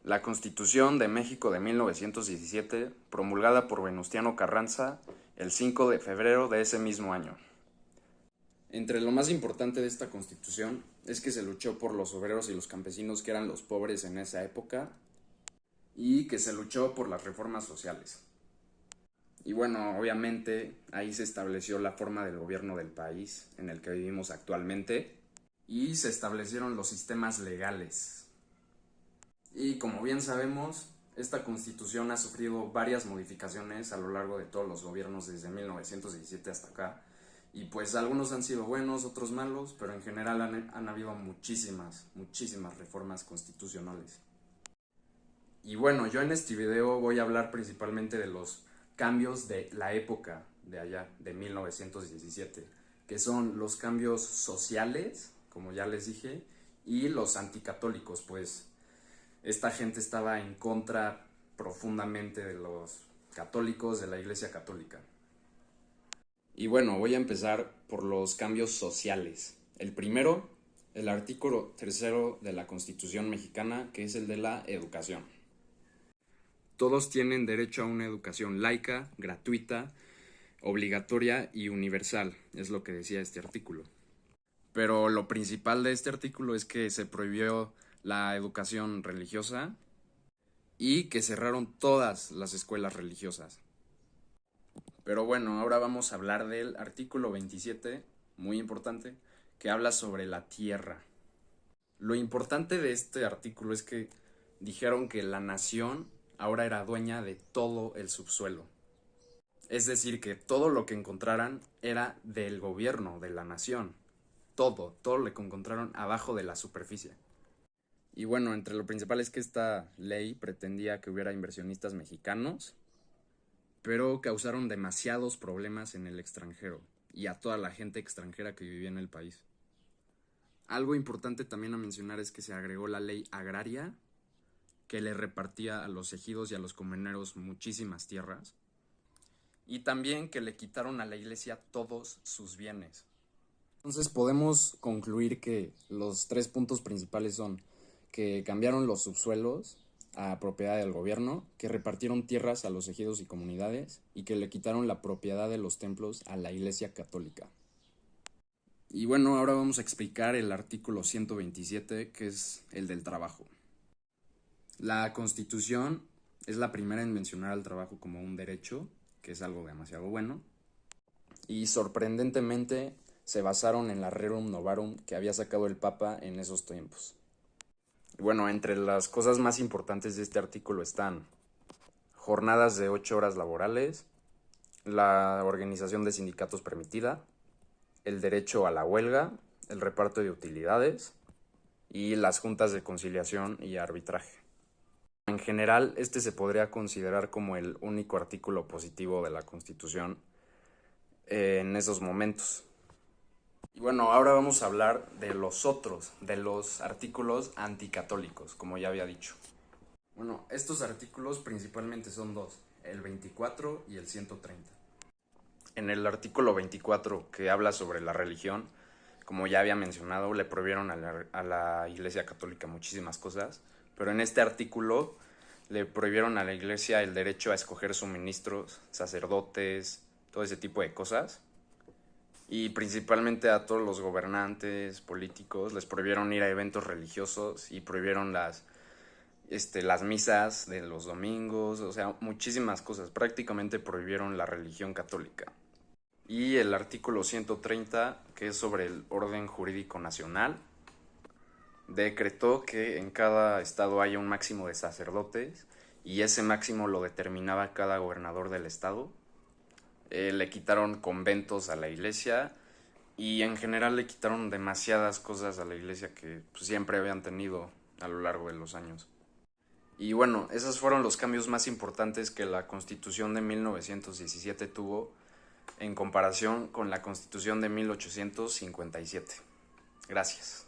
La Constitución de México de 1917, promulgada por Venustiano Carranza el 5 de febrero de ese mismo año. Entre lo más importante de esta Constitución es que se luchó por los obreros y los campesinos que eran los pobres en esa época y que se luchó por las reformas sociales. Y bueno, obviamente ahí se estableció la forma del gobierno del país en el que vivimos actualmente y se establecieron los sistemas legales. Y como bien sabemos, esta constitución ha sufrido varias modificaciones a lo largo de todos los gobiernos desde 1917 hasta acá. Y pues algunos han sido buenos, otros malos, pero en general han habido muchísimas reformas constitucionales. Y bueno, yo en este video voy a hablar principalmente de los cambios de la época de allá, de 1917, que son los cambios sociales, como ya les dije, y los anticatólicos, pues esta gente estaba en contra profundamente de los católicos, de la Iglesia Católica. Y bueno, voy a empezar por los cambios sociales. El primero, el artículo 3 de la Constitución mexicana, que es el de la educación. Todos tienen derecho a una educación laica, gratuita, obligatoria y universal, es lo que decía este artículo. Pero lo principal de este artículo es que se prohibió la educación religiosa y que cerraron todas las escuelas religiosas. Pero bueno, ahora vamos a hablar del artículo 27, muy importante, que habla sobre la tierra. Lo importante de este artículo es que dijeron que la nación ahora era dueña de todo el subsuelo. Es decir, que todo lo que encontraran era del gobierno, de la nación. Todo lo que encontraron abajo de la superficie. Y bueno, entre lo principal es que esta ley pretendía que hubiera inversionistas mexicanos, pero causaron demasiados problemas en el extranjero y a toda la gente extranjera que vivía en el país. Algo importante también a mencionar es que se agregó la ley agraria, que le repartía a los ejidos y a los comuneros muchísimas tierras, y también que le quitaron a la iglesia todos sus bienes. Entonces podemos concluir que los 3 puntos principales son que cambiaron los subsuelos a propiedad del gobierno, que repartieron tierras a los ejidos y comunidades y que le quitaron la propiedad de los templos a la Iglesia Católica. Y bueno, ahora vamos a explicar el artículo 127, que es el del trabajo. La Constitución es la primera en mencionar al trabajo como un derecho, que es algo demasiado bueno, y sorprendentemente se basaron en la Rerum Novarum que había sacado el Papa en esos tiempos. Bueno, entre las cosas más importantes de este artículo están jornadas de 8 horas laborales, la organización de sindicatos permitida, el derecho a la huelga, el reparto de utilidades y las juntas de conciliación y arbitraje. En general, este se podría considerar como el único artículo positivo de la Constitución en esos momentos. Y bueno, ahora vamos a hablar de los otros, de los artículos anticatólicos, como ya había dicho. Bueno, estos artículos principalmente son dos, el 24 y el 130. En el artículo 24, que habla sobre la religión, como ya había mencionado, le prohibieron a la Iglesia Católica muchísimas cosas, pero en este artículo le prohibieron a la Iglesia el derecho a escoger sus ministros, sacerdotes, todo ese tipo de cosas. Y principalmente a todos los gobernantes, políticos, les prohibieron ir a eventos religiosos y prohibieron las misas de los domingos, o sea, muchísimas cosas. Prácticamente prohibieron la religión católica. Y el artículo 130, que es sobre el orden jurídico nacional, decretó que en cada estado haya un máximo de sacerdotes y ese máximo lo determinaba cada gobernador del estado. Le quitaron conventos a la iglesia y en general le quitaron demasiadas cosas a la iglesia que pues, siempre habían tenido a lo largo de los años. Y bueno, esos fueron los cambios más importantes que la Constitución de 1917 tuvo en comparación con la Constitución de 1857. Gracias.